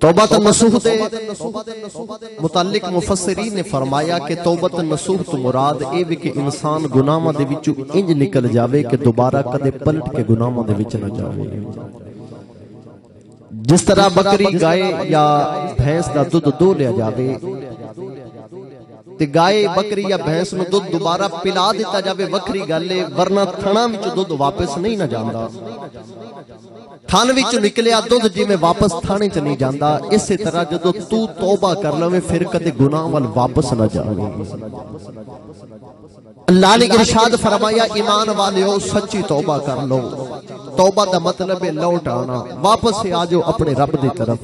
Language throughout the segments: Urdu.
توبۃ النصوح دے متعلق مفسرین نے فرمایا کہ توبۃ النصوح تو مراد اے وی کہ انسان گناہاں دے وچوں انج نکل جاوے کہ دوبارہ کدے پلٹ کے گناہاں دے وچ نہ جاوے. جس طرح بکری گائے یا بھینس دا دودھ دو لیا جاوے تے گائے بکری یا بھینس نو دودھ دوبارہ پلا دیتا جاوے وکری گل ہے، ورنہ تھنا وچ دودھ واپس نہیں نہ جاندا. تھن وچ نکلیا دودھ جی میں واپس تھانے چ نہیں جاندا، اسی طرح جدوں تو توبہ کر لوے پھر کدے گناہ وال واپس نہ جاوے. اللہ نے ارشاد فرمایا ایمان والیو سچی توبہ کر لو. توبہ دا مطلب ہے لوٹ آنا، واپس سے آجو اپنے رب دی طرف،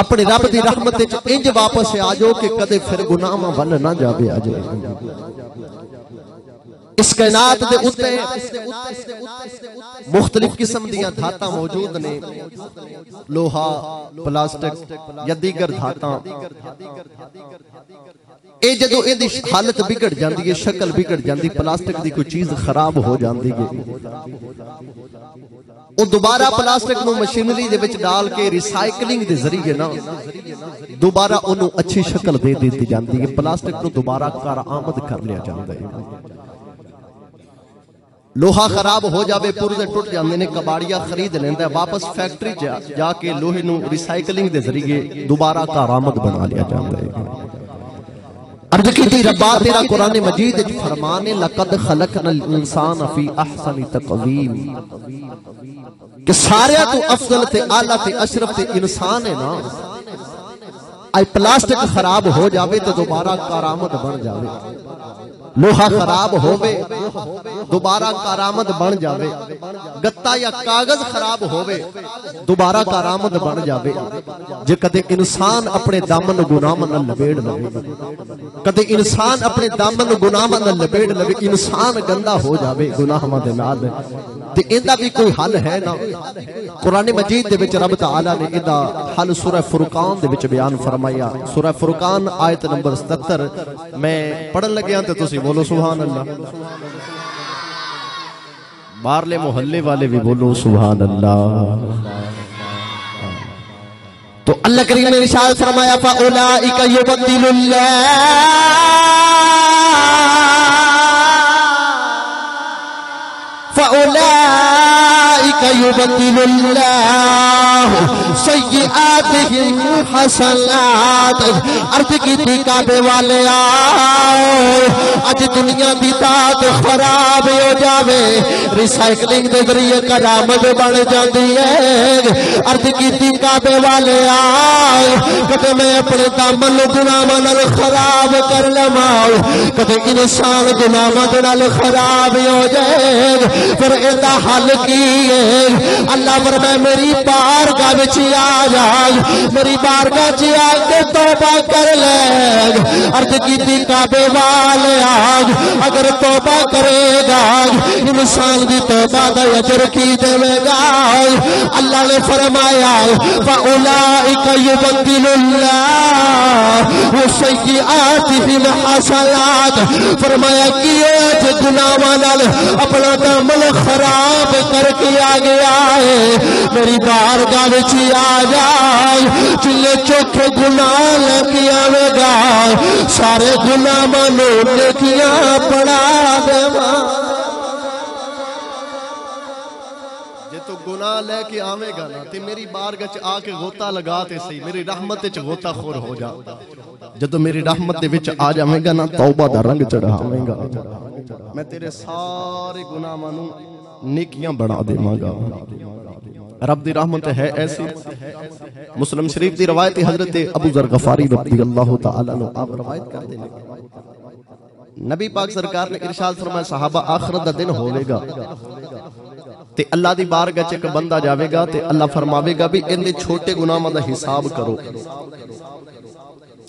اپنے رب دی رحمت وچ انج واپس سے آجو کہ کدے پھر گناہ ول نہ جاوے. آجو اس کائنات دے اتے مختلف قسم دیاں دھاتاں موجود نے، لوہا، پلاسٹک یا دیگر دھاتاں. اے جدو اے دی حالت بگڑ جاندی ہے، شکل بگڑ جاندی، پلاسٹک دی کوئی چیز خراب ہو جاندی ہے، او دوبارہ پلاسٹک نو مشینری دے وچ ڈال کے ریسائیکلنگ دے ذریعے نا دوبارہ انہوں اچھی شکل دے دیتی جاندی ہے، پلاسٹک نو دوبارہ کارآمد کر لیا جاندہ ہے. لوہا خراب ہو جاوے پورے ٹوٹ جاندے نے، کباڑیاں خرید لیندہ ہے، واپس فیکٹری جا کے لوہے نو ریسائیکلنگ دے ذریعے دوبارہ کارآمد بنا لیا جاندہ ہے. عرض کی تھی ربا تیرا قرآن مجید فرمانے لَقَدْ خَلَقْنَا الْإِنسَانَ فِي أَحْسَنِ تَقْوِيمٍ کہ سارے تو افضل تے اعلیٰ تے اشرف تے انسان ہے نا. آئی پلاسٹک خراب ہو جاوے تو دوبارہ کارآمد بن جاوے، لوہا خراب ہووے دوبارہ کارآمد بن جاوے، گتا یا کاغذ خراب ہووے دوبارہ کارآمد بن جاوے. جے کدے انسان اپنے دامن گناہ نہ لبیڑ لوے، کدے انسان اپنے دامن گناہ نہ لبیڑ لوے، انسان گندا ہو جاوے گناہ دے نال، تے ایندا بھی کوئی حل ہے نا. قرآن مجید دے وچ رب تعالی نے ایندا حل سورہ فرقان دے وچ بیان فرمایا. سورہ فرقان آیت نمبر 77 میں پڑھن لگیا تے تسی بولو سبحان اللہ. باہرلے محلے والے بھی بولو سبحان اللہ. تو اللہ کریم نے ارشاد فرمایا فَأُولَئِكَ يُبَدِّلُ اللَّهُ سَيِّئَاتِهِمْ حَسَنَاتٍ. عرض کی تھی کعبے والے آؤ، اج دنیا دی داد خراب ہو جاوے ریسائیکلنگ دے ذریعے کارآمد بن جاندی ہے. عرض کی تھی کعبے والے آؤ، کدے میں اپنے دامن گناہاں نال خراب کر لواں، کدے انسان گناہاں نال خراب ہو جائے، پھر ایندا حل کی ہے؟ اللہ فرمائے میری بارگاہ وچ آ جا، میری بارگاہ وچ آ کے توبہ کر لے. عرض کیتی کعبے والے آج اگر توبہ کرے گا انسان دی توبہ دا اجر کی دے گا. اللہ نے فرمایا فَأُولَئِكَ يُبَدِّلُ اللَّهُ سَيِّئَاتِهِمْ حَسَنَاتٍ. فرمایا کیے گناہاں نال اپنا دامن خراب کر کے آ گیا ہے، میری بارگاہ وچ آ جائے، چلے چوکھے گناہ لے کے آوے گا، سارے گناہاں نوں نیکیاں پڑھا دیواں. جے تو گناہ لے کے آوے گا نا تے میری بارگاہ وچ آ کے غوطہ لگا تے صحیح، میری رحمت وچ غوطہ خور ہو جا. جدوں میری رحمت دے وچ آ جاویں گا نا توبہ دا رنگ چڑھاویں گا، میں تیرے سارے گناہاں نوں نیکیاں بڑھا دے مانگا. رب دی رحمت ہے ایسی. مسلم شریف دی روایت حضرت ابو ذر غفاری رضی اللہ تعالیٰ عنہ آپ روایت کر دیں. نبی پاک سرکار نے ارشاد فرمایا صحابہ آخرت دا دن ہوئے گا تے اللہ دی بارگاہ ایک بندہ جاوے گا تے اللہ فرماوے گا بھی ان دے چھوٹے گناہاں دا حساب کرو.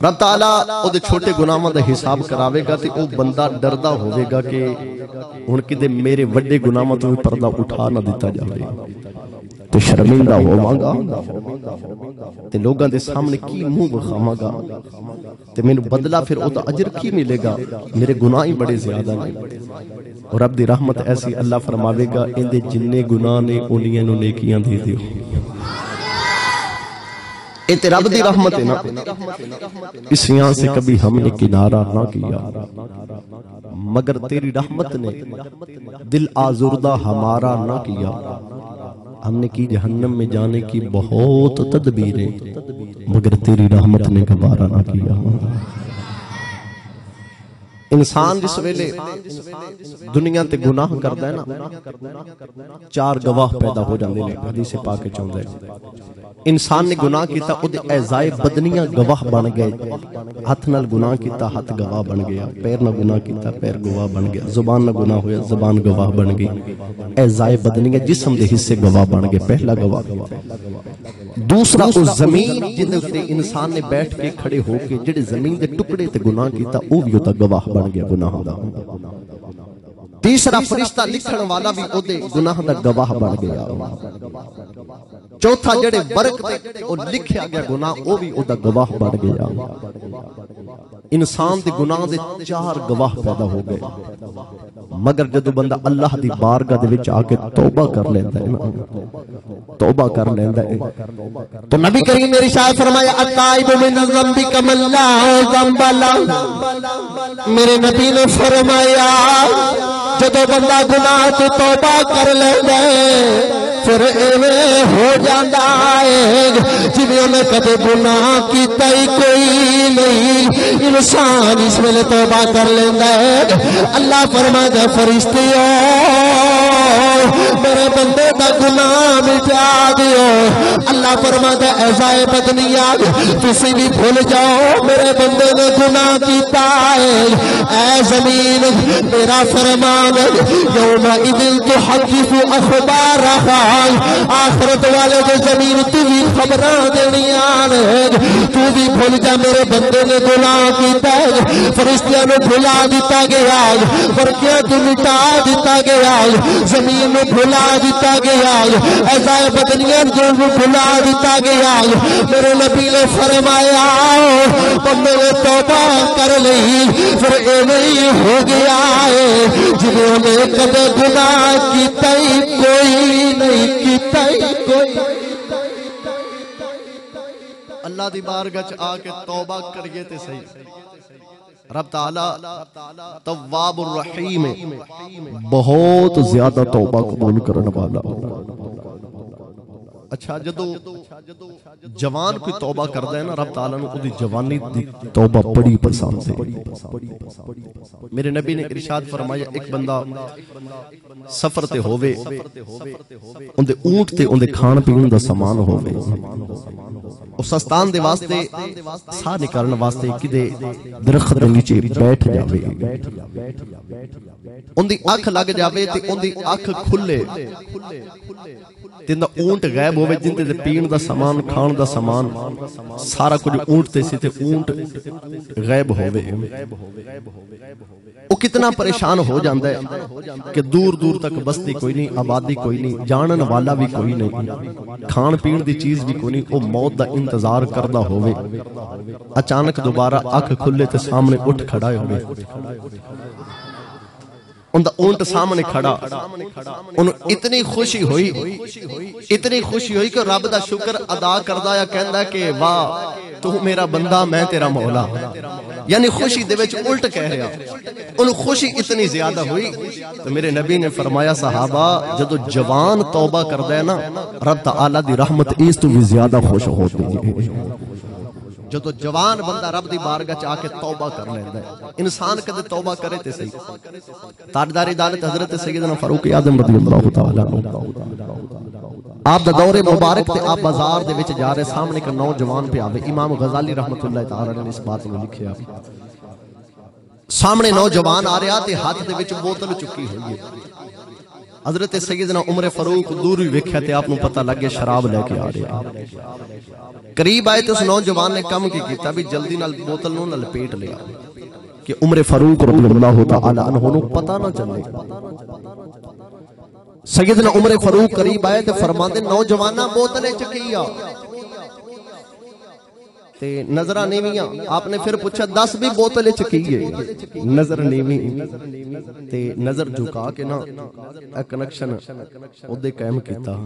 رب تعالیٰ او دے چھوٹے گناہاں دا حساب کراوے گا تے او بندہ ڈردہ ہوئے گا کہ ان کی دے میرے وڈے گناہاں تو پردہ اٹھا نہ دیتا جاوے، تو شرمندہ ہو مانگا تے لوگاں دے سامنے کی منہ بخاما گا تے میں بدلہ پھر او دا اجر کی ملے گا، میرے گناہیں بڑے زیادہ نہیں. اور رب دی رحمت ایسی اللہ فرماوے گا ان دے جننے گناہ نے انہیں نو نیکیاں دے دیو. یہ رب دی رحمت ہے نا، اس یہاں سے کبھی ہم نے کنارہ نہ کیا، مگر تیری رحمت نے دل آزردہ ہمارا نہ کیا۔ ہم نے کی جہنم میں جانے کی بہت تدبیریں، مگر تیری رحمت نے گوارا نہ کیا۔ انسان جس ویلے دنیا تے گناہ کردا ہے نا، چار گواہ پیدا ہو جاندے نے، حدیث پاک وچ آندا ہے۔ انسان نے گناہ کیتا، اودے اعضائے بدنیاں گواہ بن گئے۔ ہاتھ نال گناہ کیتا، ہاتھ گواہ بن گیا، پیر نال گناہ کیتا، پیر گواہ بن گیا، زبان نال گناہ ہویا، زبان گواہ بن گئی، اعضائے بدنیاں جسم دے حصے گواہ بن گئے، پہلا گواہ۔ دوسرا اس زمین جن تے انسان نے بیٹھ کے کھڑے ہو کے جڑے زمین دے ٹکڑے تے گناہ کیتا، او بھی اودا گواہ بن گیا گناہ دا۔ تیسرا فرشتہ لکھن والا بھی اودے گناہ دا گواہ بن گیا۔ چوتھا جڑے ورق تے او لکھیا گیا گناہ، او بھی اودا گواہ بن گیا۔ انسان دے گناہ دے چار گواہ پیدا ہو گئے، مگر جدو بندہ اللہ دی بارگاہ دے وچ آ کے توبہ کر لیندا ہے نا، توبہ کر لیندا ہے تو نبی کریم نے ارشاد فرمایا التائب من الذنب کمن لا ذنب له۔ میرے نبی نے فرمایا جدو بندہ گناہ تو توبہ کر لیندا ہے پھر ایویں ہو جاندا ہے جویں انہیں کدے گناہ کیتا ہی کوئی نہیں۔ انسان اس ویلے توبہ کر لیندا ہے، اللہ فرماتا فرشتیو میرے بندے دا گناہ مٹا دیو۔ اللہ فرماتا اعضائے بدنیاں تسی بھی بھول جاؤ میرے بندے نے گناہ کیتا ہے۔ اے زمین میرا فرمان یومئذ تحدث اخبارہا، آخرت والے جو زمین تو بھی خبراں دینیاں نے، تو بھی بھول جا میرے بندے نے گناہ کیتا ہے۔ فرشتیاں نے بھلا دیتا گیا، ورقیاں تو مٹا دیتا گیا، زمین میں بھلا دیتا گیا، اعضائے بدنیاں جو بھلا دیتا گیا۔ میرے نبی نے فرمایا بندے نے توبہ کر لی پھر اے نہیں ہو گیا ہے جنہوں نے کدے گناہ کیتا ہی کوئی نہیں، کیتا ہی کوئی۔ اللہ دی بارگاہ چ آ کے توبہ کریے تے صحیح۔ رب تعالیٰ تواب الرحیم بہت زیادہ توبہ قبول کرنے والا۔ اچھا جدو جوان کوئی توبہ کردا ہے نا، رب تعالیٰ نے اودی جوانی دی توبہ بڑی پسند ہے۔ میرے نبی نے ارشاد فرمایا ایک بندہ سفر تے ہووے، اندے اونٹ تے اندے کھان پین دا سامان ہووے، او سستان دے واسطے ساہ نکالن واسطے کدے درخت دے نیچے بیٹھ جاوے، اندی اکھ لگ جاوے تے اندی اکھ کھلے تے اونٹ غائب ہوئے، جن تے پین دا سامان کھان دا سامان سارا کچھ اونٹ تے سی تے اونٹ غائب ہوئے۔ وہ کتنا پریشان ہو جاندہ ہے کہ دور دور تک بستی کوئی نہیں، آبادی کوئی نہیں، جانن والا بھی کوئی نہیں، کھان پین دی چیز بھی کوئی نہیں، وہ موت دا انتظار کردہ ہوئے۔ اچانک دوبارہ اکھ کھلے تے سامنے اٹھ کھڑا ہوئے، ان دا اونٹ سامنے کھڑا، انہوں اتنی خوشی ہوئی کہ رب دا شکر ادا کردہ یا کہندہ کہ واہ تو میرا بندہ میں تیرا مولا، یعنی خوشی دے وچ الٹ کہہ رہا، انہوں خوشی اتنی زیادہ ہوئی۔ تو میرے نبی نے فرمایا صحابہ جدو جوان توبہ کردہ ہے نا، رب تعالیٰ دی رحمت اس تو بھی زیادہ خوش ہوتی ہے۔ جدو جوان بندہ رب دی بارگاہ چاہ کے توبہ کر لیندہ ہے، انسان کدے توبہ کرے تے صحیح۔ تاجدار عدالت حضرت سیدنا فاروق اعظم رضی اللہ تعالیٰ آپ دا دور مبارک تے آپ بازار دے وچ جا رہے، سامنے کا نوجوان پہ آوے، امام غزالی رحمت اللہ تعالیٰ نے اس بات میں لکھیا، سامنے نوجوان آ رہا تے ہاتھ دے وچ بوتل چکی ہوئی ہے۔ حضرت سیدنا عمر فاروق دور ہی ویکھیا تے آپ نو پتہ لگے شراب لے کے آ رہے، قریب آئے تو اس نوجوان نے کم کی کیتا بھی جلدی نال بوتل نو نال پیٹ لیا کہ عمر فاروق رضی اللہ تعالی عنہ نو پتہ نہ چلے۔ سیدنا عمر فاروق قریب آئے تے فرماندے نوجوانہ بوتلیں چکیا تے نظرہ نیویاں، آپ نے پھر پوچھا 10 بھی بوتلیں چکیے، نظر نیوی تے نظر جھکا کے نا ایک کنیکشن اودے قائم کیتا۔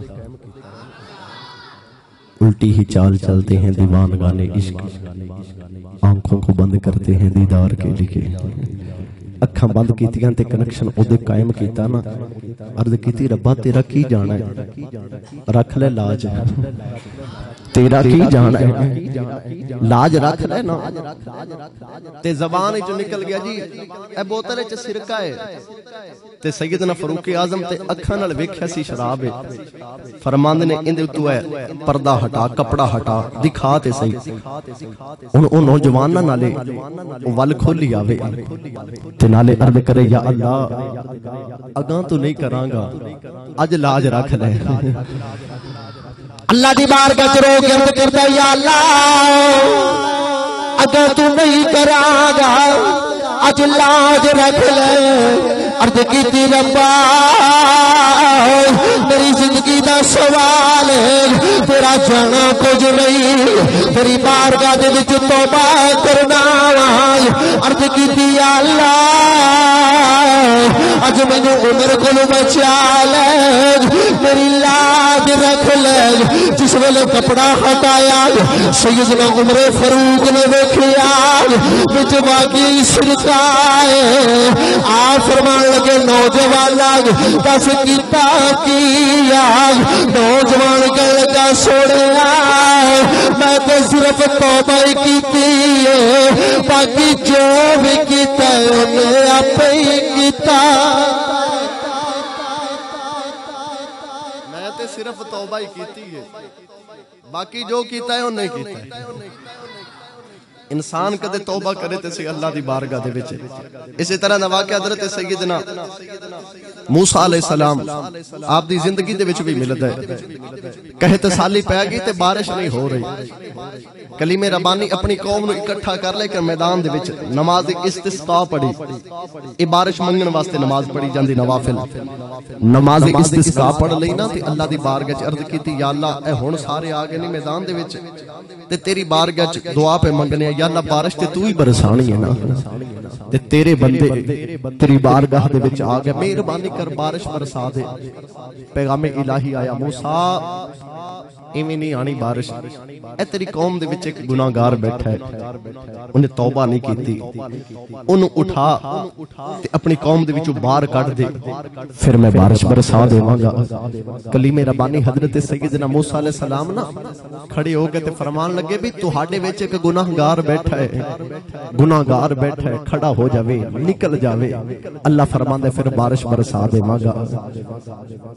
الٹی ہی چال چلتے ہیں دیوان گانے عشق، آنکھوں کو بند کرتے ہیں دیدار کے لیے. اکھاں بند کیتیاں تے کنیکشن اودے قائم کیتا نا. عرض کیتی ربا تیرا کی جانا ہے، رکھ لے لاج، تیرا کی جانا ہے، لاج رکھ لے نا. تے زبان جو نکل گیا جی اے بوتل وچ سرکہ ہے، تے سیدنا فاروق اعظم تے اکھاں نال ویکھیا سی شراب ہے. فرماندے نے ایندے تو ہے پردہ ہٹا، کپڑا ہٹا، دکھا تے صحیح. ہن او نوجواناں نالے ول کھولی آوے تے نالے عرض کرے یا اللہ اگاں تو نہیں کراں گا، اج لاج رکھ لے. اللہ دی بارگاہ چ رو کے عرض کردا یا اللہ اگر تو نہیں کراں گا اج لاج رکھ لے. عرض کیتی ربا میری زندگی دا سوال ہے، تیرا جانا کچھ نہیں، تیری بارگاہ دے وچ توبہ کرنا. عرض کیتی یا اللہ اج مینوں عمر کول بچا لے، میری لاج رکھ لے. جس ویلے کپڑا ہٹایا سیدنا عمر فاروق نے ویکھیا وچ باقی سرکہ ہے. آپ فرمان لگے نوجوان دس کیتا کیا؟ نوجوان کہنے لگا سوڑیا میں تو صرف توبہ کیتی ہے، باقی جو بھی کیتا ہے انہیں آپ ہی کیتا. میں تے صرف توبہ ہی کیتی ہے، باقی جو کیتا ہے انہیں کیتا ہے. انسان کدے توبہ کرے تے سی اللہ دی بارگاہ دے وچ. اسی طرح دا واقعہ حضرت سیدنا موسیٰ علیہ السلام آپ دی زندگی دے وچ بھی ملدا ہے. کہتے سالی پہ گئی تے بارش نہیں ہو رہی، کلیم ربانی اپنی قوم نو اکٹھا کر لے کر میدان دے وچ نماز استسقاء پڑھی. اے بارش منگن واسطے نماز پڑھی جاندی نوافل. نماز استسقاء پڑھ لئی نا تے اللہ دی بارگاہ چ عرض کیتی یا اللہ اے ہن سارے آ گئے نہیں میدان دے وچ تے تیری بارگاہ چ دعا پہ منگنے یا اللہ بارش تے تو ہی برسانی ہے نا، تے تیرے بندے تیری بارگاہ دے وچ آ گئے، مہربانی کر بارش برسا دے. پیغام الہی آیا موسیٰ ایویں نہیں آنی بارش، اے تیری قوم دے وچ ایک گناہگار بیٹھا ہے، انہیں توبہ نہیں کیتی، انہوں اٹھا تے اپنی قوم دے وچوں باہر کٹ دے پھر میں بارش برسا دیواں گا. کلیم ربانی حضرت سیدنا موسیٰ علیہ السلام نا کھڑے ہو گئے تے فرمان لگے بھی تہاڈے وچ ایک گناہگار بیٹھا ہے، گناہگار بیٹھا ہے، کھڑا ہو جاوے نکل جاوے. اللہ فرماندا ہے پھر بارش برسا دیواں گا.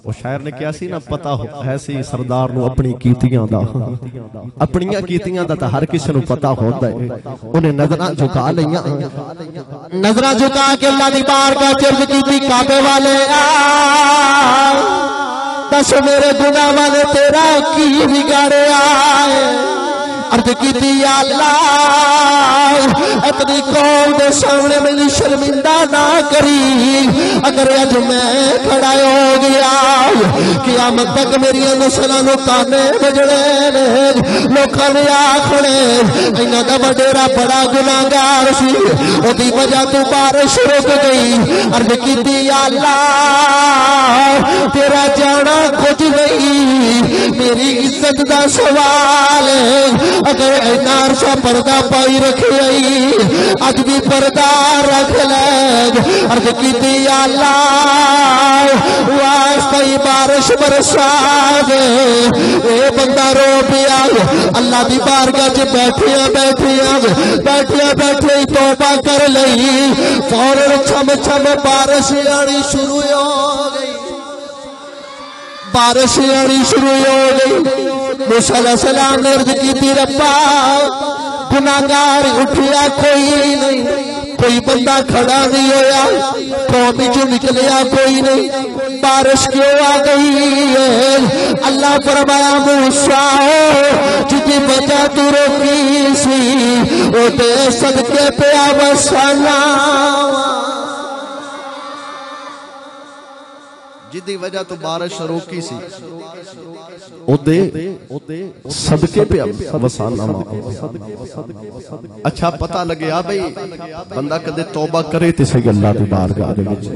وہ شاعر نے کیا سی نا پتہ ہے سی سردار نو اپنی کیتیاں دا، اپنیاں کیتیاں دا تا ہر کسی نو پتہ ہوندا ہے. انہیں نظراں جھکا لیاں، نظراں جھکا کے اللہ دی بارگاہ چرج کیتی کعبے والے دس میرے گناہاں نے تیرا کی بگاڑیا ہے. عرض کیتی یا اللہ اپنی قوم دے سامنے میری شرمندہ نہ کری، اگر اج میں کھڑا ہو گیا قیامت تک میری نسلاں نو تانے بجنے نے، لوکاں نے آکھنے انہاں دا وڈیرا بڑا گناہگار سی اودی وجہ تو بارش رک گئی. عرض کیتی یا اللہ تیرا جانا کچھ نہیں، میری عزت دا سوال ہے. اگر اینا عرصہ پردہ پائی رکھی آئی اج بھی پردہ رکھ لے. عرض کیتی یا اللہ واسطے بارش برسا دے. اے بندہ رو پیا اللہ دی بارگاہ چ بیٹھے توبہ کر لئی، فوراً چھم چھم بارش آنی شروع ہو گئی، بارش آنی شروع ہو گئی. موسیٰ علیہ السلام نے عرض کیتی ربا گناہگار اٹھیا کوئی نہیں، کوئی بندہ کھڑا نہیں ہویا، قوم جو نکلیا کوئی نہیں، بارش کیوں آ گئی ہے؟ اللہ فرمایا موسیٰ جدی وجہ تو روکی سی وہ دے صدقے پہ آوسانا. دی وجہ تو بارش روکی سی اودے صدقے پہ وسانا اچھا پتہ لگیا بھئی بندہ کدے توبہ کرے تے صحیح اللہ دی بارگاہ دے وچ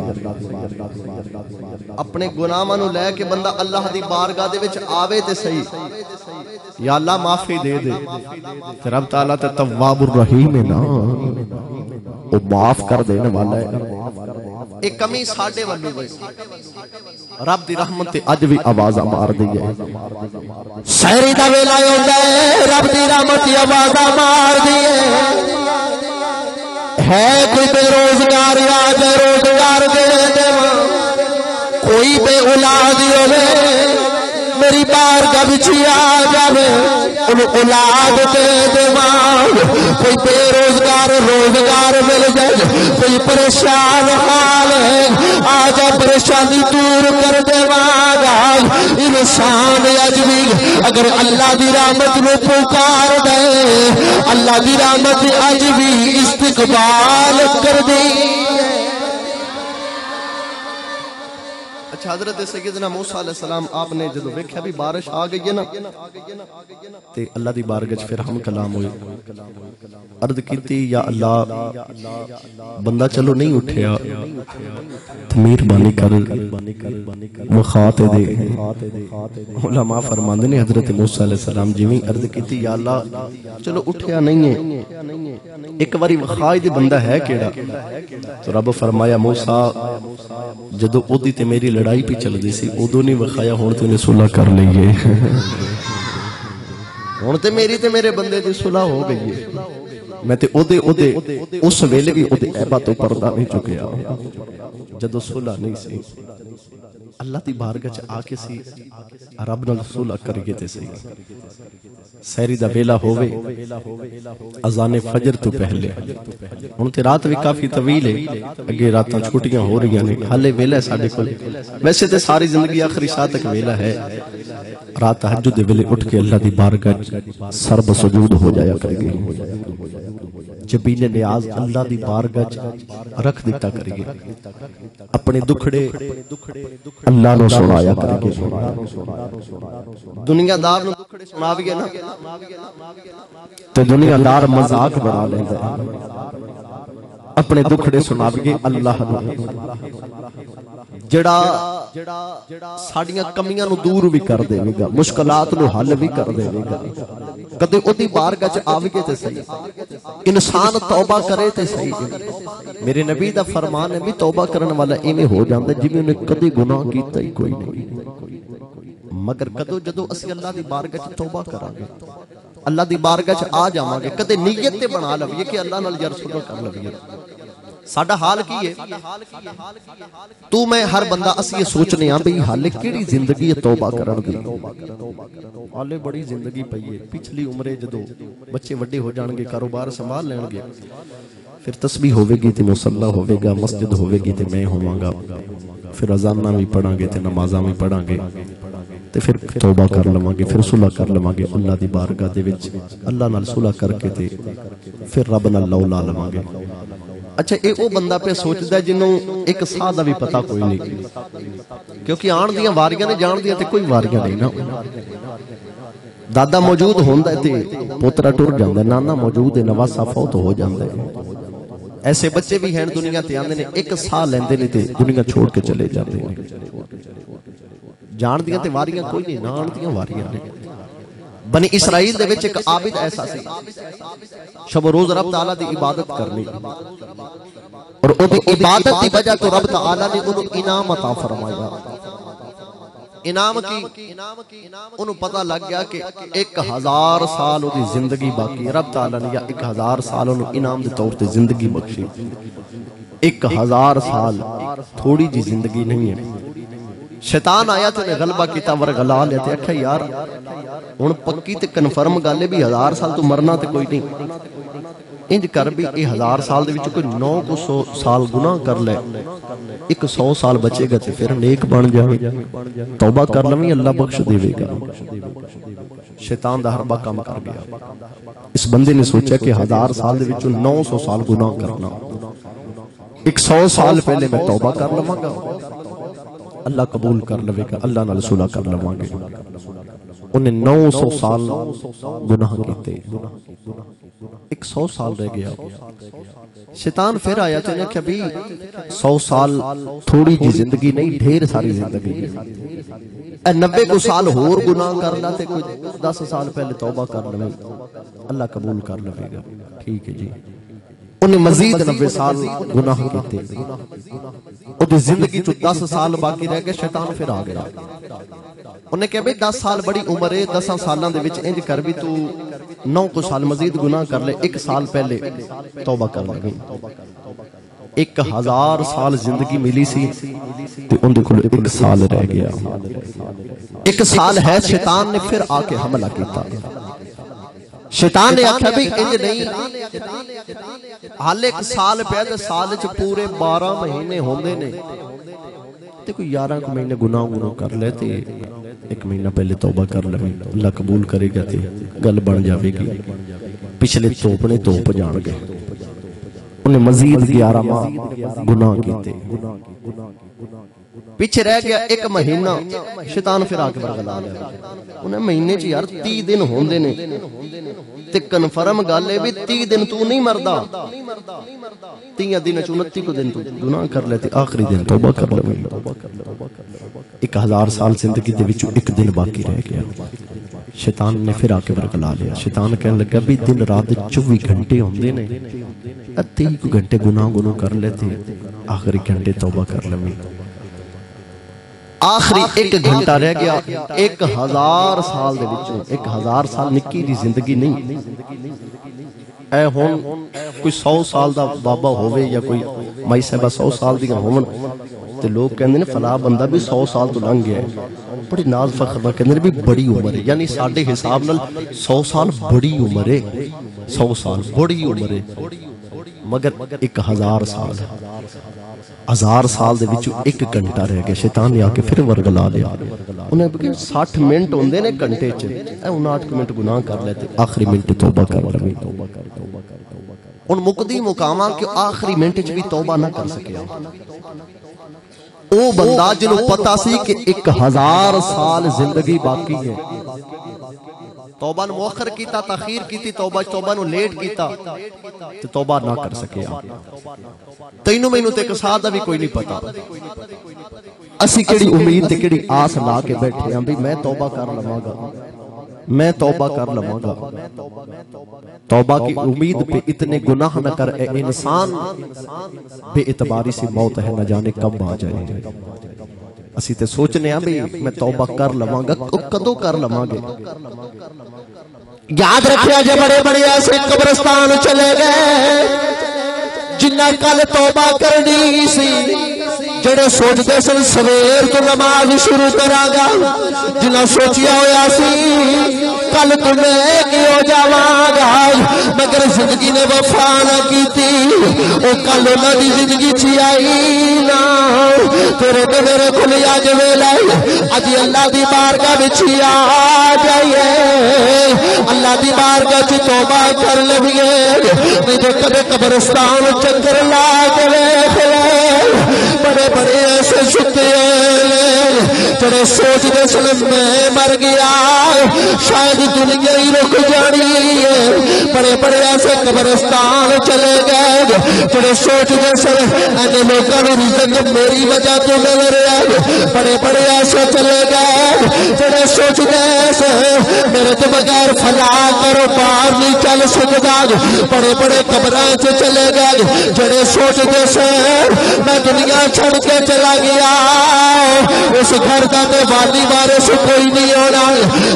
اپنے گناہاں نو لے کے بندہ اللہ دی بارگاہ دے وچ آوے تے صحیح یا اللہ معافی دے دے تے رب تعالیٰ تے تواب الرحیم ہے نا وہ معاف کر دینے والا ہے ایک کمی ساڑھے والو بھئی رب دی رحمت تے اج بھی آوازہ مار دی ہے سہری دا ویلا ہوندا ہے رب دی رحمت تے آوازہ مار دی ہے کوئی بے روزگار یا بے روزگار دے دیواں کوئی بے اولاد ہوے میری بارگاہ وچ آ جاوے ان اولاد دے دیواں کوئی بے روزگار روزگار مل جائے کوئی پریشان حال ہے آ جا پریشانی دور کر دیواں گا انسان اج بھی اگر اللہ دی رحمت نو پکار دے اللہ دی رحمت اج بھی استقبال کر دی حضرت سیدنا موسیٰ علیہ السلام آپ نے جدو ویکھیا بھی بارش آ گئی ہے نا تے اللہ دی بارگاہ پھر ہم کلام ہوئے عرض کیتی یا اللہ بندہ چلو نہیں اٹھیا مہربانی کر مخاط دے علماء فرماندے نے حضرت موسیٰ علیہ السلام جویں عرض کیتی یا اللہ چلو اٹھیا نہیں ہے ایک باری خواہد بندہ ہے کیڑا تو رب فرمایا موسیٰ جدو اودی تے میری لڑائی پہ چل دی سی ادو نہیں وخایا ہون تے انہیں صلح کر لئیے ہون تے میری تے میرے بندے دی صلح ہو گئی ہے میں تے اودے اس ویلے بھی اودے عیبہ تو پردہ نہیں چکیا جدو صلح نہیں سی اللہ دی بارگاہ آ کے سی رب نال صلح کریے تے سی سہری دا ویلا ہووے اذان فجر تو پہلے ہن تے رات بھی کافی طویل ہے اگے راتاں چھوٹیاں ہو رہی ہیں حالے ویلا ہے ساڈے کول ویسے تے ساری زندگی آخری شاہ تک ویلا ہے رات تہجد دے ویلے اٹھ کے اللہ دی بارگاہ سر بسجود ہو جایا کرے جبین نیاز اللہ دی بارگاہ رکھ دیتا کریے اپنے دکھڑے اللہ نو سنایا کریے دنیا دار نو دکھڑے سنا بھی نا تو دنیا دار مذاق بنا لیندے اپنے دکھڑے سنا بھی اللہ نو جڑا ساڑیاں کمیاں نو دور بھی کر دے گا مشکلات نو حل بھی کر دے گا کدے اودی بارگاہ آوے تے صحیح انسان توبہ کرے تے صحیح میرے نبی دا فرمان ہے بھی توبہ کرنے والا ایویں ہو جاندا جویں انہیں کدے گناہ کیتا ہی کوئی نہیں مگر کدو جدو اسی اللہ دی بارگاہ توبہ کران گے اللہ دی بارگاہ آ جاواں گے کدے نیت تے بنا لویے کہ اللہ نال یار صلح کر لویے ساڈا حال کی ہے تو میں ہر بندہ اسی یہ سوچنے ہاں بھئی حالے کیڑی زندگی ہے توبہ کرن دی حالے بڑی زندگی پئی ہے پچھلی عمرے جدو بچے وڈے ہو جان گے کاروبار سنبھال لین گے پھر تسبیح ہوے گی تے مصلی ہوے گا مسجد ہوے گی تے میں ہوواں گا پھر اذاناں بھی پڑھاں گے تے نمازاں بھی پڑھاں گے تے پھر توبہ کر لواں گے پھر صلح کر لواں گے اللہ دی بارگاہ دے وچ اللہ نال صلح کر کے تے پھر رب نال لولا لواں گے اچھا اے او بندہ پہ سوچدا ہے جنوں ایک ساہ دا بھی پتہ کوئی نہیں کیونکہ آن دیاں واریاں نے جان دیاں تے کوئی واریاں نہیں نا دادا موجود ہوندا ہے تے پوترا ٹر جاندا ہے نانا موجود ہے نواسا فوت ہو جاندا ہے ایسے بچے بھی ہیں دنیا تے آندے نے ایک ساہ لیندے نے تے دنیا چھوڑ کے چلے جاندے ہیں جان دیاں تے واریاں کوئی نہیں نان دیاں واریاں نے بنی اسرائیل دے وچ ایک عابد ایسا سی شب و روز رب تعالیٰ دی عبادت کرنی اور او دی عبادت دی وجہ تو رب تعالیٰ نے انہوں انعام عطا فرمایا انعام کی انہوں پتہ لگ گیا کہ 1000 سال دی زندگی باقی رب تعالیٰ نے یا 1000 سال انہوں انعام دے طور تے زندگی بخشی 1000 سال تھوڑی جی زندگی نہیں ہے شیطان آیا تو نے غلبہ کیتا ورغلا لیتے اکھا یار ان پکی تے کنفرم گالے بھی 1000 سال تو مرنا تے کوئی نہیں انج کر بھی 1000 سال دے وچ کوئی 900 سال گناہ کر لے 100 سال بچے گا تے پھر نیک بن جائے توبہ کر لویں اللہ بخش دے گا شیطان دا حربہ کام کر گیا اس بندے نے سوچا کہ 1000 سال دے وچ 900 سال گناہ کرنا 100 سال پہلے میں توبہ کر لواں گا اللہ قبول کر لے گا، اللہ نال صلح کر لواں گے۔ انہیں 900 سال گناہ کیتے، 100 سال رہ گیا۔ شیطان پھر آیا تو انہیں کہ ابھی 100 سال تھوڑی جی زندگی نہیں، ڈھیر ساری زندگی ہے، 90 کو سال ہور گناہ کر لا تے کوئی 10 سال پہلے توبہ کر لے، اللہ قبول کر لے گا۔ ٹھیک ہے جی، انہیں مزید 90 سال گناہ کیتے، وہ زندگی تو 10 سال باقی رہ گئے۔ شیطان پھر آ گیا، انہیں کہا بھئی 10 سال بڑی عمر ہے، 10 سالاں دے وچ انج کر بھی تو 9 کو سال مزید گناہ کر لے، 1 سال پہلے توبہ کر لے۔ 1000 سال زندگی ملی سی تے ان دے کول 1 سال رہ گیا۔ 1 سال ہے، شیطان نے پھر آ کے حملہ کیتا۔ شیطان نے آکھا بھی انج نہیں، حال 1 سال پہ تے سال چ پورے 12 مہینے ہوندے نے تے کوئی 11 کو مہینے گناہ کر لے تے 1 مہینہ پہلے توبہ کر لے، اللہ قبول کرے گا تے گل بن جاوے گی۔ پچھلے توپنے توپ جان گے، انہیں مزید 11 ماہ گناہ کیتے، پیچھے رہ گیا 1 مہینہ۔ شیطان پھر آ کے برگلا لیا، انہیں مہینے چ یار 30 دن ہوندے نے تے کنفرم گل ہے بھی 30 دن تو نہیں مردا، 30 دن 29 کو دن تو گناہ کر لیتے، آخری دن توبہ کر لے۔ 1000 سال زندگی دے وچوں 1 دن باقی رہ گیا۔ شیطان نے پھر آ کے برگلا لیا۔ شیطان کہنے لگا بھی دن رات 24 گھنٹے ہوندے نے، 23 گھنٹے گناہ کر لیتے، آخری گھنٹے توبہ کر لے۔ آخری 1 گھنٹہ رہ گیا 1000 سال دے وچوں۔ 1000 سال نکی دی زندگی نہیں، اے ہون کوئی 100 سال دا بابا ہوئے یا کوئی مائی صاحبہ 100 سال دی ہون تے لوگ کہندے نے فلاں بندہ بھی 100 سال تو لنگ گیا ہے، بڑی ناز فخر نال کہندے نے بھی بڑی عمر ہے، یعنی ساڈے حساب نال 100 سال بڑی عمر ہے، 100 سال بڑی عمر ہے، مگر 1000 سال 1000 سال دے وچوں 1 گھنٹہ رہ گیا۔ شیطان نے آ کے پھر ورگلا لیا، انہیں کہ 60 منٹ ہوندے نے گھنٹے چ، 59 منٹ گناہ کر لیتے، آخری منٹ توبہ کر لے۔ ان مقدی مقامہ کہ آخری منٹ چ بھی توبہ نہ کر سکیا، او بندہ جنہوں پتا سی کہ 1000 سال زندگی باقی ہے، توبہ نو مؤخر کیتا، تاخیر کیتی، توبہ نو لیٹ کیتا تو توبہ نہ کر سکیا۔ تینوں مینوں تے ایک ساتھ بھی کوئی نہیں پتا، اسی کیڑی امید تے کیڑی آس لا کے بیٹھے ہیں بھی میں توبہ کر لواں گا، میں توبہ کر لواں گا۔ توبہ کی امید پہ اتنے گناہ نہ کر اے انسان، بے اعتباری سے موت ہے نہ جانے کب آ جائے۔ اسی تے سوچنے ہیں بھی میں توبہ کر لواں گا، کدوں کر لواں گے؟ یاد رکھیا جے بڑے بڑے ایسے قبرستان چلے گئے جنہ کل توبہ کرنی سی، جڑے سوچتے سن سویر تو نماز شروع کراں گا، جنہ سوچیا ہویا سی کل تمہیں کی ہو جاواں گا، مگر زندگی نے وفا نہ کیتی، او کل انہاں دی زندگی چ آئی نا، تیرے تے میرے کول اج ویلا اج اللہ دی بارگاہ وچ آ جائیے، اللہ دی بارگاہ چ توبہ کر لویے، نہیں تو کدے قبرستان چکر لا کے ویکھ لے۔ بڑے بڑے ایسے ستے جڑے سوچ دے سن میں مر گیا شاید دنیا ہی رک جانی ہے، بڑے بڑے ایسے قبرستان چلے گئے جڑے سوچ دے سن اینے لوگوں نے رزق میری وجہ تو مل رہا ہے، بڑے بڑے ایسے چلے گئے جڑے سوچ دے سن میرے تو بغیر فلاں کاروبار نہیں چل سکتا، بڑے بڑے قبراں سے چلے گئے جڑے سوچ دے سن میں دنیا چھڑ کے چلا گیا اس گھر کا تے والی وارث کوئی نہیں ہونا،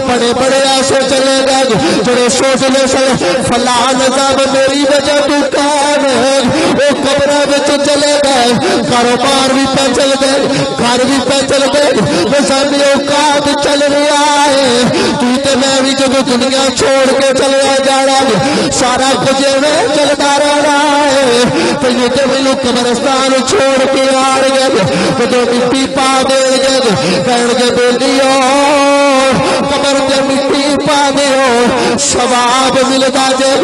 بڑے بڑے ایسے چلے گئے جڑے سوچ دے سن فلاں نظام میری وجہ تو کون ہے، وہ قبروں وچ چلے گئے، کاروبار بھی پہ چل گئے، گھر بھی پہ چل گئے، نظامی اوقات چل رہا ہے، تو تے میں بھی جب دنیا چھوڑ کے چلے جانا سارا کچھ میں چلتا رہنا ہے، تو یہ تو مینوں قبرستان چھوڑ کے آ گئے، تو مٹی پا دے گئے، کہن گے بیٹیو قبر تے مٹی پا دیو ثواب ملدا جے،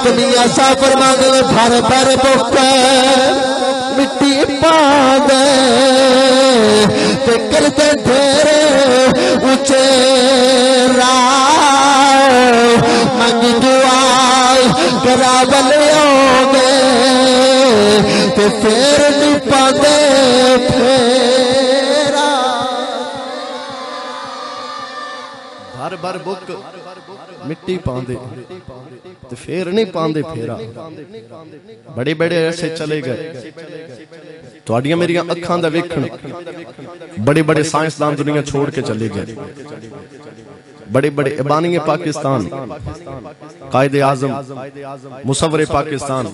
دنیا سا فرما دے بھر بھر بک مٹی پا دے تے کرتے تیرے اونچے راہ منگ دعا کرا بلیوں گے تے پھر نہیں پاندے پھیرا بھر بھر بک مٹی پاندے تے پھر نہیں پاندے پھیرا بڑے بڑے ایسے چلے گئے تواڈیاں میری اکھاں دا ویکھن بڑے بڑے سائنسدان دنیا چھوڑ کے چلے گئے بڑے بڑے ابانی پاکستان قائد اعظم مصور پاکستان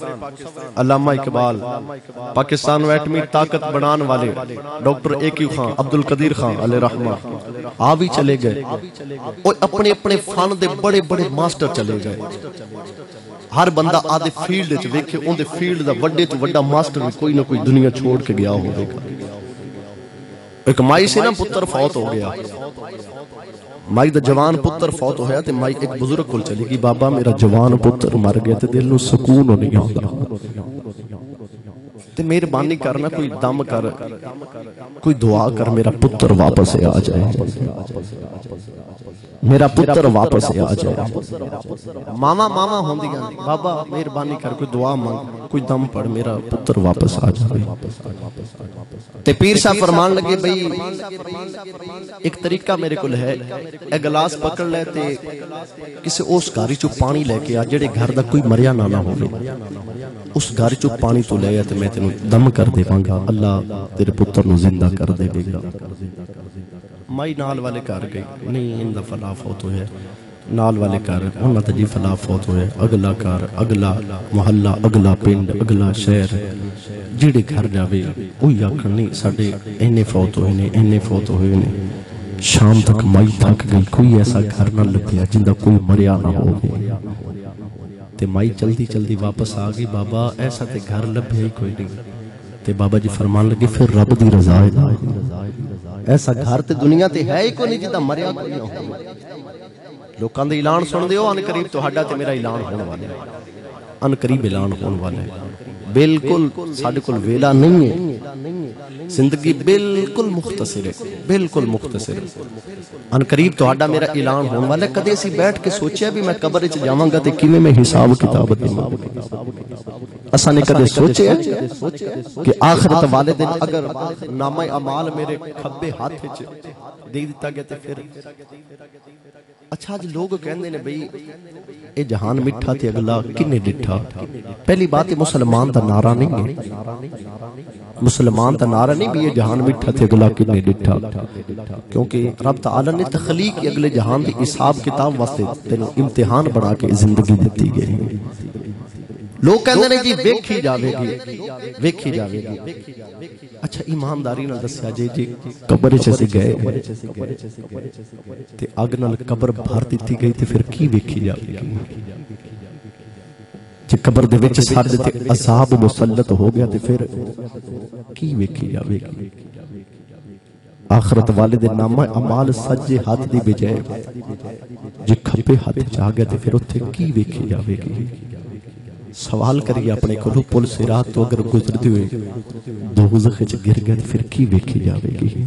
علامہ اقبال پاکستان و ایٹمی طاقت بنان والے ڈاکٹر ایکیو خان عبدالقدیر خان علیہ رحمہ آ بھی چلے گئے اور اپنے اپنے فن دے بڑے بڑے ماسٹر چلے گئے ہر بندہ آدھے فیلڈ چ ویکھے اون دے فیلڈ دا وڈے تو وڈا ماسٹر بھی کوئی نہ کوئی دنیا چھوڑ کے گیا ہوگا ایک مائی سے نا پتر فوت ہو گیا مائی دا جوان پتر فوت ہویا تے مائی ایک بزرگ کل چلی گی بابا میرا جوان پتر مر گیا تے دل نو سکون نہیں آندا تے مہربانی کرنا کوئی دم کر کوئی دعا کر میرا پتر واپس آ جائے میرا پتر واپس آ جائے ماما ماما ہوندیاں بابا مہربانی کر کوئی دعا مانگ کوئی دم پڑھ میرا پتر واپس آ جائے تے پیر صاحب فرمان لگے بھئی ایک طریقہ میرے کل ہے اے گلاس پکڑ لے تے کسی اس گھر چوں پانی لے کے آ جڑے گھر دا کوئی مریا نہ ہوے اس گھر چوں پانی تو لے آ تے میں تینوں دم کر دے گا اللہ تیرے پتر نو زندہ کر دے گا مائی نال والے گھر گئی نہیں ان دا فلاں فوت ہوئے نال والے گھر انہاں تے جی فلاں فوت ہوئے اگلا گھر اگلا محلہ اگلا پنڈ اگلا شہر جڑے گھر جاوے اوہی آکھن نہیں ساڈے اینے فوت ہوئے نے اینے فوت ہوئے نے شام تک مائی تھک گئی کوئی ایسا گھر نہ لبھیا جندا کوئی مریا نہ ہوگی تے مائی جلدی جلدی واپس آ گئی بابا ایسا تے گھر لبھیا ہی کوئی نہیں تے بابا جی فرمان لگے پھر رب دی رضا ہے ایسا گھر تے دنیا تے ہے ہی کوئی نہیں جندا مریا کوئی نہ ہو لوکاں دے اعلان سن دیو ان قریب تہاڈا تے میرا اعلان ہونے والا ہے ان قریب اعلان ہونے والا ہے بالکل ساڈے کول ویلا نہیں ہے زندگی بالکل مختصر ہے بالکل مختصر ہے ان قریب تہاڈا میرا اعلان ہونے والا ہے کدے اسی بیٹھ کے سوچیا بھی میں قبر وچ جاواں گا تے کیویں میں حساب کتاب دیواں اساں نے کدے سوچیا کہ آخرت والے دن اگر نامہ اعمال میرے کھبے ہاتھ وچ دے دتا گیا تے پھر اچھا جی لوگ کہندے نے بھئی اے جہان مٹھا تے اگلا کنے ڈٹھا پہلی بات مسلمان دا نعرہ نہیں ہے مسلمان دا نعرہ نہیں بھی یہ جہان مٹھا تے اگلا کنے ڈٹھا کیونکہ رب تعالی نے تخلیق اگلے جہان دی حساب کتاب واسطے تینوں امتحان بنا کے زندگی دیتی گئی لوگ کہندے نے جی ویکھی جاوے گی ویکھی جاوے گی اچھا ایمانداری نال دسیا جی قبر وچ سے گئے تے اگ نال قبر بھر دتی گئی تے پھر کی ویکھی جاوے گی جے قبر دے وچ ساڈے تے عذاب مسلط ہو گیا تے پھر کی ویکھی جاوے گی آخرت والے دے نامہ اعمال سجے ہاتھ دی بجائے جے کھبے ہاتھ چ آ گیا تے پھر اوتھے کی ویکھی جاوے گی سوال کریے اپنے کولو پل صراط تو اگر گزردے ہوئے دوزخ وچ گر گئے پھر کی ویکھی جاوے گی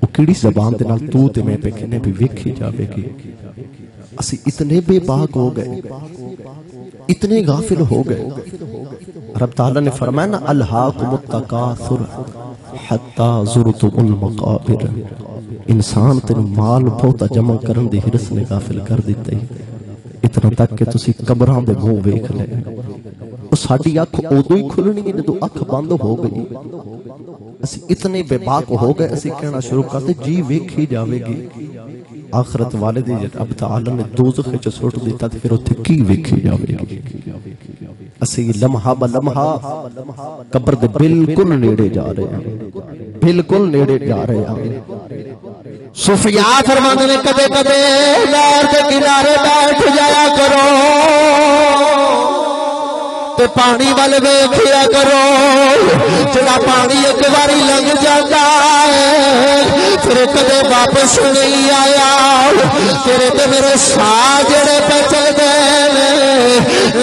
او کیڑی زبان دے نال تو تے میں پہ کہنے بھی ویکھی جاوے گی اسی اتنے بے باک ہو گئے اتنے غافل ہو گئے رب تعالیٰ نے فرمایا نا الہاکم التکاثر حتی زرتم المقابر انسان تینوں مال بہتا جمع کرن دی ہرس نے غافل کر دیتا ہی اتنا تک کہ تسی قبراں دے منہ ویکھ لے او ساڈی اکھ اودوں ہی کھلنی ہے جدوں اکھ بند ہو گئی اسی اتنے بے باک ہو گئے اسی کہنا شروع کرتے جی ویکھی جاوے گی آخرت والے دے رب تعالی نے دوزخ وچ سٹ دیتا تے پھر اوتھے کی ویکھی جاوے گی اسی لمحہ بلمحہ قبر دے بالکل نیڑے جا رہے ہیں بالکل نیڑے جا رہے ہیں صوفیاء فرماندے نے کدے کدے نہر دے کنارے بیٹھ جایا کرو تے پانی وال ویکھیا کرو جڑا پانی ایک واری لنگ جاندا ہے پھر کدے واپس نہیں آیا تیرے تے میرے ساہ جڑے پہ چل دے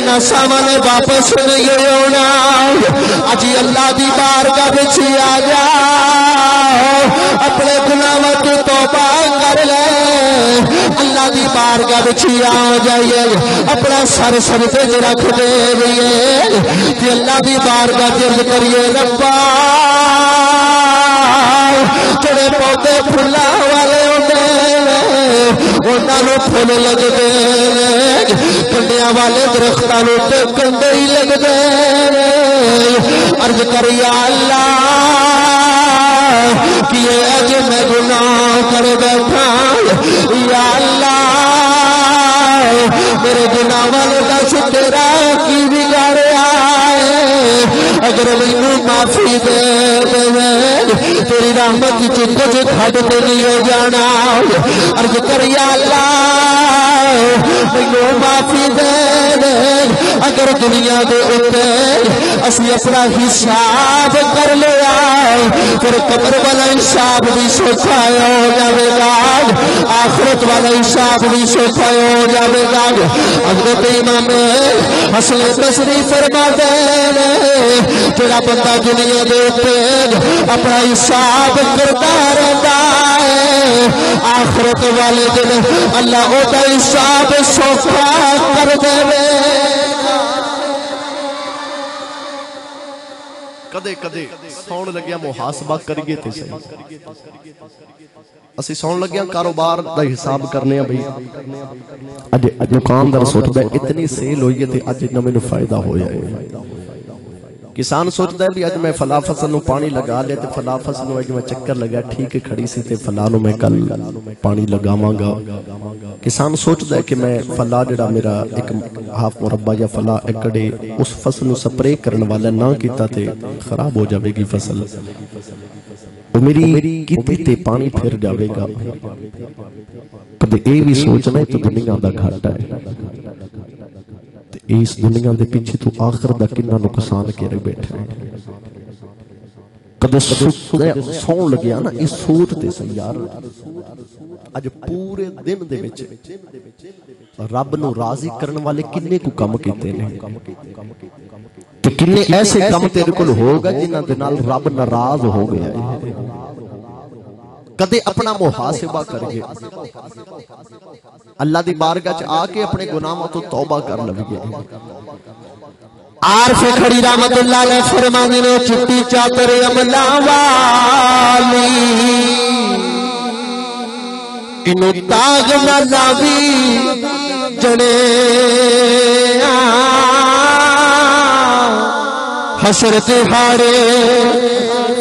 انہاں سامنے واپس نہیں ہونا اجی اللہ دی بارگاہ وچ آ جا اپنے گناہاں تو توبہ کر لے اللہ دی بارگاہ وچ آ جائیے اپنا سر سجدے تے رکھ دے تے اللہ دی بارگاہ عرض کریے ربا جڑے پودے پھلاں والے ہوندے انہاں نوں پھل لگدے کنڈیاں والے درختاں نوں تے کنڈے ہی لگدے عرض کر یا اللہ کہ اج میں گناہ کر بیٹھا یا اللہ میرے گناہ والے دس تیرا کی بگاڑیا ہے اگر مینوں معافی دے دے تیری رحمت وچ کچھ کھڈ تے نہیں ہو جانا عرض کر یا اللہ مینوں معافی دے دے اگر دنیا دے اوپر اسی اپنا حساب کر لیا پھر قبر والا حساب بھی سوکھا ہو جاوے گا آخرت والا حساب بھی سوکھا ہو جاوے گا حضرت امام حسن بصری فرماتے ہیں جڑا بندہ دنیا دے اوپر اپنا حساب کرتا رہتا ہے آخرت والے دن اللہ او دا حساب سوکھا کر دے کدے کدے سون لگیا محاسبہ کریے تے صحیح اسی سون لگیا کاروبار دا حساب کرنے بھئی اج دکاندار سوچدا ہے اتنی سیل ہوئی ہے تے اج نہ مینوں فائدہ ہویا ہے کسان سوچدا ہے بھی اج میں فلاں فصل نو پانی لگا لیا تے فلاں فصل نو اج میں چکر لگا ٹھیک ہے کھڑی سی تے فلاں نو میں کل پانی لگاواں گا کسان سوچدا ہے کہ میں فلاں جڑا میرا ایک ہاف مربع یا فلاں ایکڑے اس فصل نو سپرے کرن والا نہ کیتا تے خراب ہو جاوے گی فصل وہ میری کیتی تے پانی پھر جاوے گا کدے اے بھی سوچنا ہے تو دنیا دا گھاٹا ہے اس دنیا دے پیچھے تو آخر دا کنا نقصان کے رہ بیٹھے کدے سون لگیا نا اس سوچ تے سیار اج پورے دن دے وچ رب نو راضی کرن والے کنے کو کم کیتے نے تے کنے ایسے کم تیرے کول ہوگا جنہاں دے نال رب ناراض ہو گیا ہے کدے اپنا محاسبہ کریے اللہ دی بارگاہ چ آ کے اپنے گناہوں تو توبہ کر لویے عارف کھڑی رحمت اللہ علیہ فرمانے نے چٹی چادر عملا والی انو تاج نہ لاوی جڑے حشر تہاڑے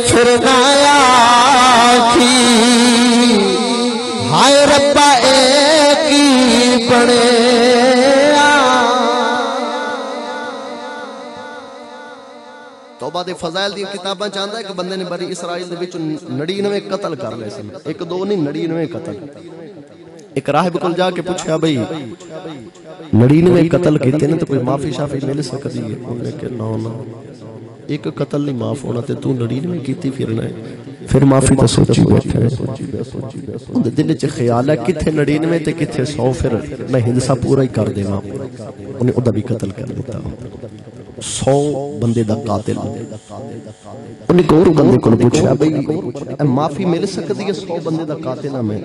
پھر نہ آکھی ہائے ربا ایک ہی بڑے توبہ دے فضائل دی کتاباں چاہتا ہے کہ بندے نے بری اسرائیل دے وچ 99 قتل کر لے سن ایک دو نہیں 99 قتل ایک راہب کول جا کے پوچھا بھئی 99 قتل کیتے نے تو کوئی معافی شافی مل سکتی ہے انہوں نے کہ نا ایک قتل نہیں معاف ہونا تے تو 99 کیتی پھرنا ہے پھر معافی تو سوچی بیٹھے ہیں دل چ خیال ہے کتھے 99 تے کتھے 100 پھر میں ہندسا پورا ہی کر دیواں انہیں ادا بھی قتل کر دیتا 100 بندے دا قاتل انہیں کو اور بندے کو پوچھا بھئی معافی مل سکتی ہے 100 بندے دا قاتل ہاں میں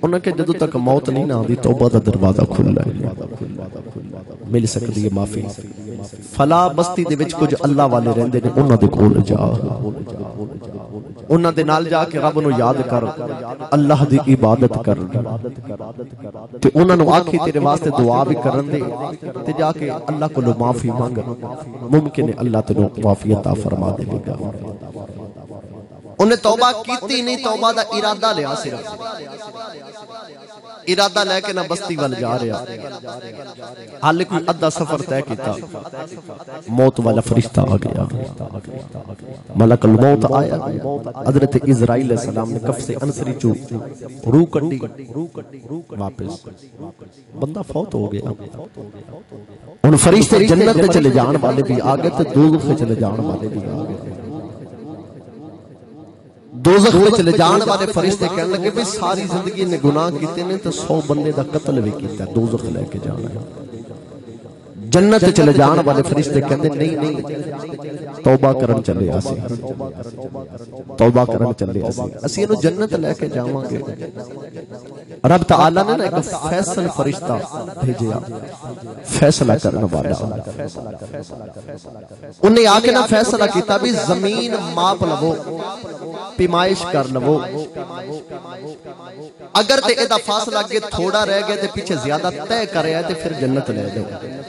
انہوں نے کہ جدو تک موت نہیں نہ دی توبہ دا دروازہ کھلا ہے مل سکتی ہے معافی فلا بستی دے وچ کچھ اللہ والے رہندے نے انہاں دے کول جا انہاں دے نال جا کے رب نو یاد کر اللہ دی عبادت کر تے انہاں نو آکھی تیرے واسطے دعا بھی کرن دے تے جا کے اللہ کولوں معافی مانگ ممکن ہے اللہ تینوں معافی عطا فرما دے گا انہیں توبہ کیتی نہیں توبہ دا ارادہ لیا صرف ارادہ لے کے نہ بستی وال جا رہا حال کوئی ادھا سفر طے کیتا موت والا فرشتہ آ گیا ملک الموت آیا حضرت اسرائیل علیہ السلام نے کف سے انسری چو روح کٹی واپس بندہ فوت ہو گیا ان فرشتے جنت میں چلے جان والے بھی آگے تے دوزخ میں چلے جان والے بھی آگے دوزخ میں چلے جان والے فرشتے کہنے لگے بھی ساری زندگی نے گناہ کیتے نے تو 100 بندے دا قتل بھی کیتا ہے دوزخ لے کے جانا ہے جنت چلے جان والے فرشتے کہندے نہیں نہیں توبہ کرن چلے اسی توبہ کرن چلے اسی انہوں جنت لے کے جاواں گے رب تعالی نے نا ایک فیصل فرشتہ بھیجیا فیصلہ کرنے والا انہیں آ کے نا فیصلہ کیتا بھی زمین ماپ لو پیمائش کر لو اگر تے ادا فاصلہ اگے تھوڑا رہ گیا تے پیچھے زیادہ طے کریا تے پھر جنت لے جاؤ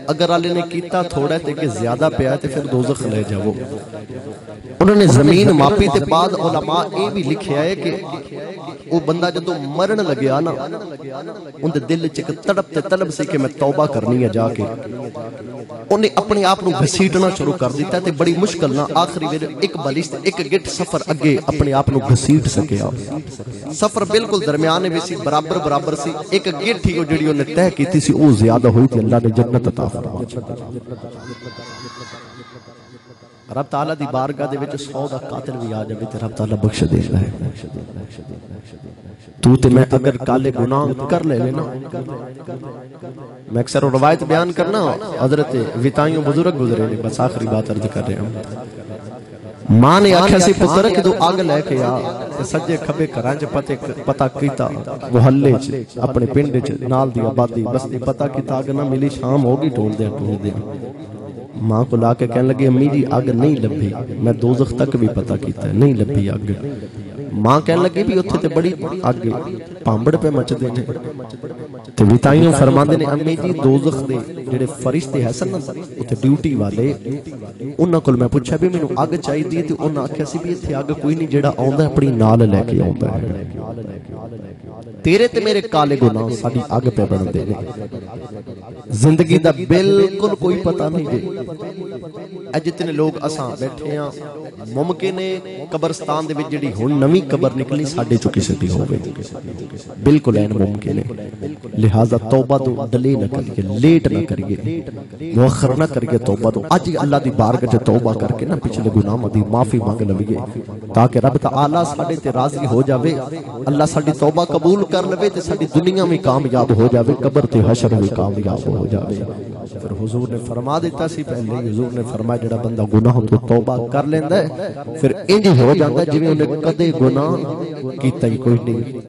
اگر اللہ نے کیتا تھوڑا تے کہ زیادہ پیا تے پھر دوزخ لے جاؤ انہوں نے زمین ماپی تے بعد علماء اے بھی لکھیا ہے کہ وہ بندہ جدو مرن لگیا نا ان دے دل چک تڑپ تے طلب سے کہ میں توبہ کرنی ہے جا کے انہیں اپنے آپ نو گھسیٹنا شروع کر دیتا ہے بڑی مشکل نہ آخری ویلے ایک بلشت ایک گٹ سفر اگے اپنے آپ نو گھسیٹ سکیا سفر بالکل درمیانے بھی سی برابر سی ایک گٹ ہی جڑی انہیں طے کی سی وہ زیادہ ہوئی تھی اللہ نے جنت عطا فرمائی رب تعالیٰ دی بارگاہ دے وچ 100 دا قاتل بھی آ جائے تے رب تعالیٰ بخش دیندا ہے تو تے میں اگر کالے گناہ کر لے لینا میں اکثر روایت بیان کرنا حضرت وتائیوں بزرگ گزرے نے بس آخری بات عرض کر رہے ہوں ماں نے آکھیا سی پتر کہ تو آگ لے کے آ تے سجے کھبے گھراں چ پتہ کیتا محلے چ اپنے پنڈ چ نال دی آبادی بستی پتہ کیتا اگ نہ ملی شام ہوگی ٹول دے ماں کو لا کے کہنے لگے امی جی آگ نہیں لبھی میں دوزخ تک بھی پتہ کیتا ہے نہیں لبھی آگ ماں کہنے لگے بھی اتھے تے بڑی آگ پامبڑ پہ مچ دے تے وتائیوں فرماندے نے امی جی دوزخ دے جڑے فرشتے ہیں سن اتھے ڈیوٹی والے انہاں کول میں پوچھا بھی مینوں آگ چاہی دی تے انہاں آکھیا سی بھی اتھے آگ کوئی نہیں جڑا آوندا ہے اپنی نال لے کے آوندا ہے تیرے تے میرے کالے گناہ ساڈی آگ پہ بن دے زندگی دا بالکل کوئی پتہ نہیں دے اے جتنے لوگ اساں بیٹھے ہیں ممکن ہے قبرستان دے وچ جڑی ہن نویں قبر نکلی ساڈے چوں کسے دی ہوے بالکل این ممکن ہے لہذا توبہ تو ڈلے نہ کریے لیٹ نہ کریے مؤخر نہ کریے توبہ تو اج اللہ دی بارگاہ تے توبہ کر کے نا پچھلے گناہاں دی معافی مانگ لویے تاکہ رب تعالی ساڈے تے راضی ہو جاوے اللہ ساڈی توبہ قبول کر لوے تے ساڈی دنیا میں کامیاب ہو جاوے قبر تے حشر میں کامیاب ہو جاوے پھر حضور نے فرما دیتا سی پہلے حضور نے فرمایا جڑا بندہ گناہ تو توبہ کر لیندا ہے پھر انج ہو جاندا جویں انہیں کدے گناہ کیتا ہی کوئی نہیں